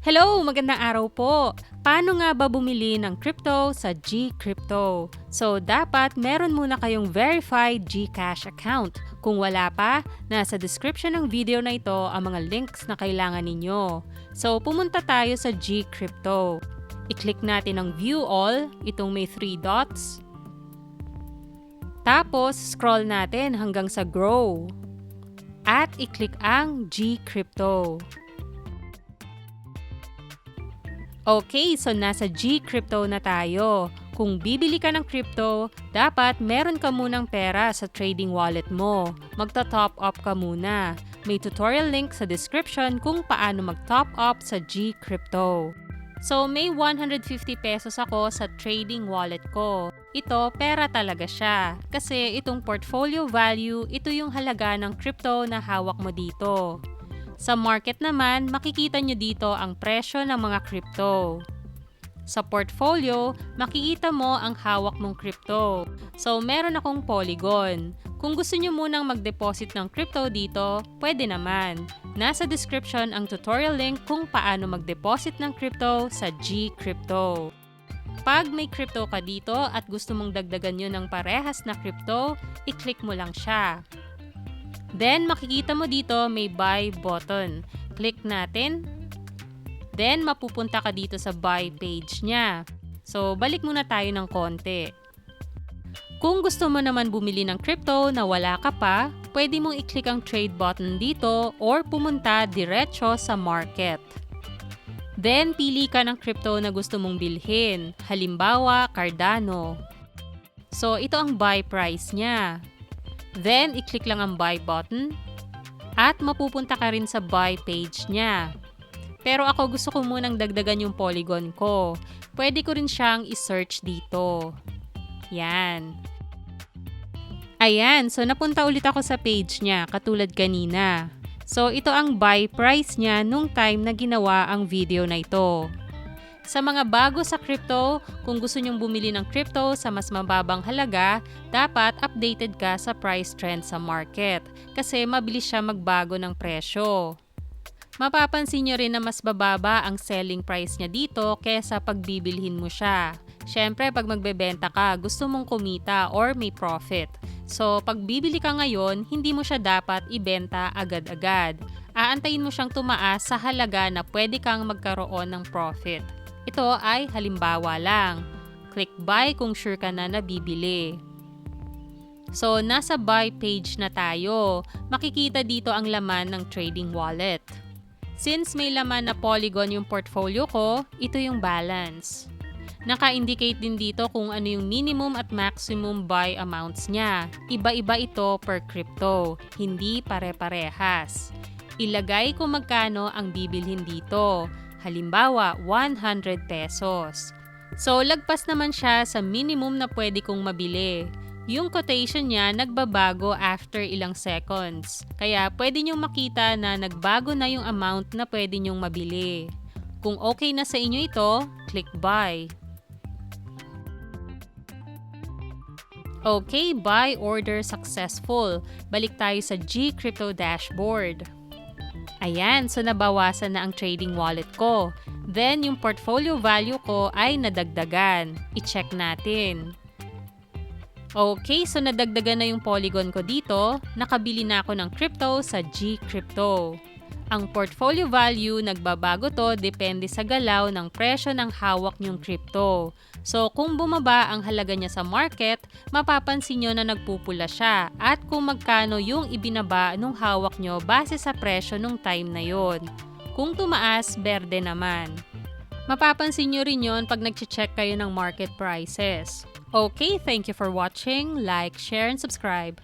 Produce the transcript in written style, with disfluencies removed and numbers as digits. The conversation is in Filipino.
Hello! Magandang araw po! Paano nga ba bumili ng crypto sa GCrypto? So, dapat meron muna kayong verified GCash account. Kung wala pa, nasa description ng video na ito ang mga links na kailangan ninyo. So, pumunta tayo sa GCrypto. I-click natin ang View All, itong may 3 dots. Tapos, scroll natin hanggang sa Grow. At i-click ang GCrypto. Okay, so nasa GCrypto na tayo. Kung bibili ka ng crypto, dapat meron ka munang pera sa trading wallet mo. Magta-top up ka muna. May tutorial link sa description kung paano mag-top up sa GCrypto. So may 150 pesos ako sa trading wallet ko. Ito, pera talaga siya. Kasi itong portfolio value, ito yung halaga ng crypto na hawak mo dito. Sa market naman, makikita nyo dito ang presyo ng mga crypto. Sa portfolio, makikita mo ang hawak mong crypto. So, meron akong Polygon. Kung gusto nyo munang mag-deposit ng crypto dito, pwede naman. Nasa description ang tutorial link kung paano mag-deposit ng crypto sa GCrypto. Pag may crypto ka dito at gusto mong dagdagan nyo ng parehas na crypto, i-click mo lang siya. Then, makikita mo dito may buy button. Click natin. Then, mapupunta ka dito sa buy page niya. So, balik muna tayo ng konti. Kung gusto mo naman bumili ng crypto na wala ka pa, pwede mong i-click ang trade button dito or pumunta diretso sa market. Then, pili ka ng crypto na gusto mong bilhin. Halimbawa, Cardano. So, ito ang buy price niya. Then, i-click lang ang buy button at mapupunta ka rin sa buy page niya. Pero ako gusto ko munang dagdagan yung Polygon ko. Pwede ko rin siyang i-search dito. Yan. Ayan, so napunta ulit ako sa page niya, katulad kanina. So, ito ang buy price niya nung time na ginawa ang video na ito. Sa mga bago sa crypto, kung gusto nyong bumili ng crypto sa mas mababang halaga, dapat updated ka sa price trend sa market kasi mabilis siya magbago ng presyo. Mapapansin nyo rin na mas bababa ang selling price niya dito kesa pag bibilhin mo siya. Siyempre, pag magbebenta ka, gusto mong kumita or may profit. So, pag bibili ka ngayon, hindi mo siya dapat ibenta agad-agad. Aantayin mo siyang tumaas sa halaga na pwede kang magkaroon ng profit. Ito ay halimbawa lang. Click buy kung sure ka na nabibili. So, nasa buy page na tayo. Makikita dito ang laman ng trading wallet. Since may laman na Polygon yung portfolio ko, ito yung balance. Naka-indicate din dito kung ano yung minimum at maximum buy amounts niya. Iba-iba ito per crypto, hindi pare-parehas. Ilagay kung magkano ang bibilhin dito. Halimbawa, 100 pesos. So, lagpas naman siya sa minimum na pwede kong mabili. Yung quotation niya nagbabago after ilang seconds. Kaya pwede nyong makita na nagbago na yung amount na pwede nyong mabili. Kung okay na sa inyo ito, click buy. Okay, buy order successful. Balik tayo sa GCrypto dashboard. Ayan, so nabawasan na ang trading wallet ko. Then, yung portfolio value ko ay nadagdagan. I-check natin. Okay, so nadagdagan na yung Polygon ko dito. Nakabili na ako ng crypto sa GCrypto. Ang portfolio value, nagbabago to depende sa galaw ng presyo ng hawak nyong crypto. So, kung bumaba ang halaga niya sa market, mapapansin nyo na nagpupula siya at kung magkano yung ibinaba nung hawak nyo base sa presyo nung time na yon. Kung tumaas, berde naman. Mapapansin nyo rin yon pag nag-check kayo ng market prices. Okay, thank you for watching. Like, share, and subscribe.